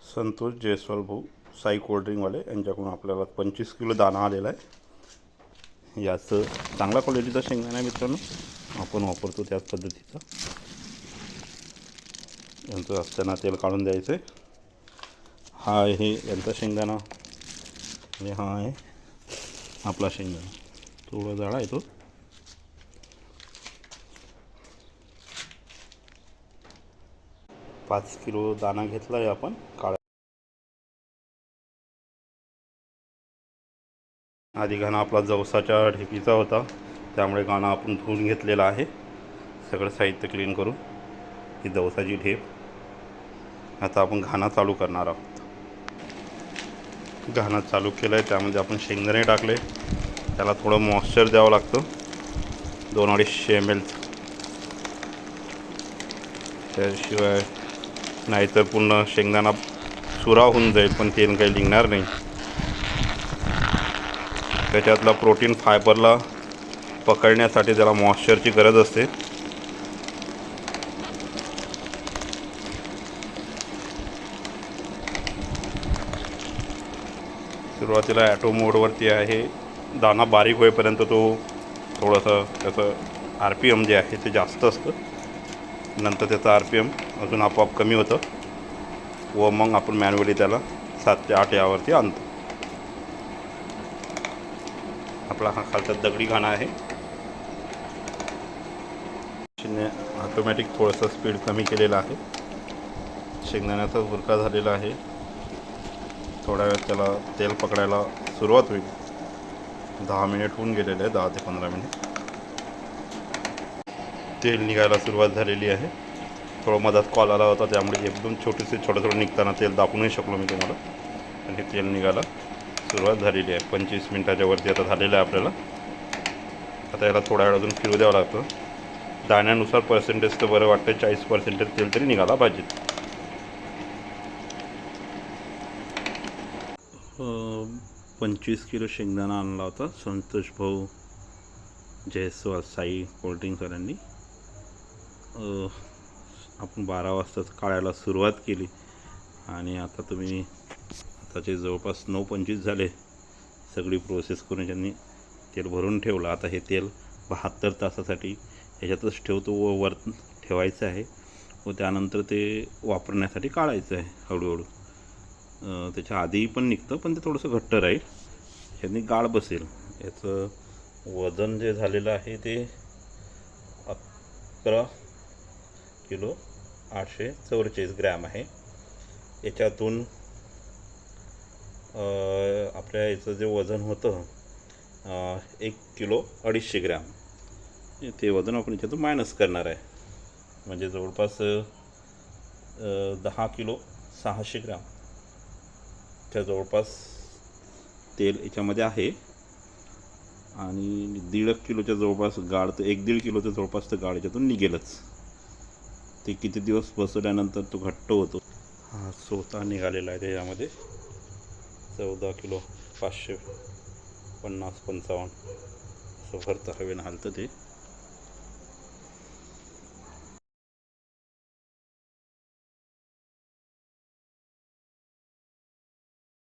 संतोष जयस्वाल भाऊ साई कोल्ड्रिंकवाले यांच्याकडून आपल्याला 25 किलो दाणा आलेला आहे। याचं चांगला क्वालिटीचा शेंगदाणा आहे मित्रांनो, आपण वापरतो त्याच पद्धतीचा। यांचं असताना तेल काढून द्यायचं आहे। हा आहे यांचा शेंगदाणा आणि हा आहे आपला शेंगदाणा, थोडा जाडा आहे तो। पाच किलो दाणा घेतला आहे आपण काळा। आधी घाणा आपला जवसाच्या ढेपीचा होता, त्यामुळे घाणा आपण धुवून घेतलेला आहे। सगळं साहित्य क्लीन करून ही जवसाची ढेप। आता आपण घाणा चालू करणार आहोत। घाणा चालू केलं आहे, त्यामध्ये आपण शेंगदाणे टाकले। त्याला थोडं मॉइश्चर द्यावं लागतं, 200-250 ml। त्याशिवाय नाहीतर पूर्ण शेंगदाणा सुरा होऊन जाईल, पण तेल काही निघणार नाही। त्याच्यातला प्रोटीन फायबरला पकडण्यासाठी त्याला मॉइश्चरची गरज असते। सुरुवातीला ॲटो मोडवरती आहे। दाणा बारीक होईपर्यंत तो थोडंसं त्याचं RPM जे आहे ते जास्त असतं, नंतर त्याचं RPM अजून आपोआप कमी होतं व मग आपण मॅन्युअली त्याला 7 ते 8 यावरती आणतो। आपला हा खालचा दगडी घाणा आहे। ऑटोमॅटिक थोडंसं स्पीड कमी केलेलं आहे। शेंगदाण्याचा बुरका झालेला आहे। थोड्या वेळ त्याला तेल पकडायला सुरुवात होईल। 10 मिनिट होऊन गेलेले आहे, 10 ते 15 मिनिट। तेल निघायला सुरुवात झालेली आहे। थोडं मधात कॉल आला होता, त्यामुळे एकदम थोडं निघताना तेल दाखवू नाही शकलो मी तुम्हाला, पण हे तेल निघायला सुरुवात झालेली आहे। 25 मिनिटाच्या वरती आता झालेलं आहे आपल्याला। आता याला थोडा वेळ अजून फिरू द्यावं लागतं। दाण्यानुसार पर्सेंटेज तर बरं वाटतं, 40% तेल तरी निघाला पाहिजे। 25 किलो शेंगदाणा आणला होता संतोष भाऊ जयस्वाल साई कोल्ड्रिंक्सवाल्यांनी। आपण 12 वाजताच काढायला सुरुवात केली आणि आता आताचे जवळपास 9:25 झाले। सगळी प्रोसेस करून त्यांनी तेल भरून ठेवलं। आता हे तेल 72 तासासाठी ह्याच्यातच ठेवतो व वर ठेवायचं आहे व त्यानंतर ते वापरण्यासाठी काढायचं आहे हळूहळू। त्याच्या आधी पण निघतं, पण ते थोडंसं घट्ट राहील, ह्यानी गाळ बसेल। याचं वजन जे झालेलं आहे ते 11 किलो 844 ग्रॅम आहे। याच्यातून आपल्या याचं जे वजन होतं 1 किलो 250 ग्रॅम, ते वजन आपण याच्यातून मायनस करणार आहे। म्हणजे जवळपास 10 किलो 600 ग्रॅम च्या जवळपास तेल याच्यामध्ये आहे आणि 1.5 किलोच्या जवळपास गाळ, तर 1-1.5 किलोच्या जवळपास तर गाळ याच्यातून निघेलच। ते किती दिवस बसवल्यानंतर तो घट्ट होतो। हा सोता निघालेला आहे त्याच्यामध्ये 14 किलो 550-55 असं भरतं हवेनं हालतं ते।